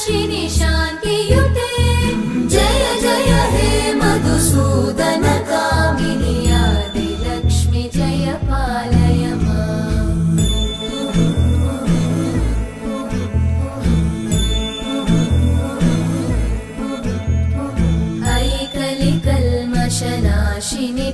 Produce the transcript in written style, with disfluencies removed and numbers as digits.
नाशिनि शान्तियुते जय जय हे मधुसूदन कामिनि आदिलक्ष्मि जय पालय माम् ऐकलिकल्मषनाशिनि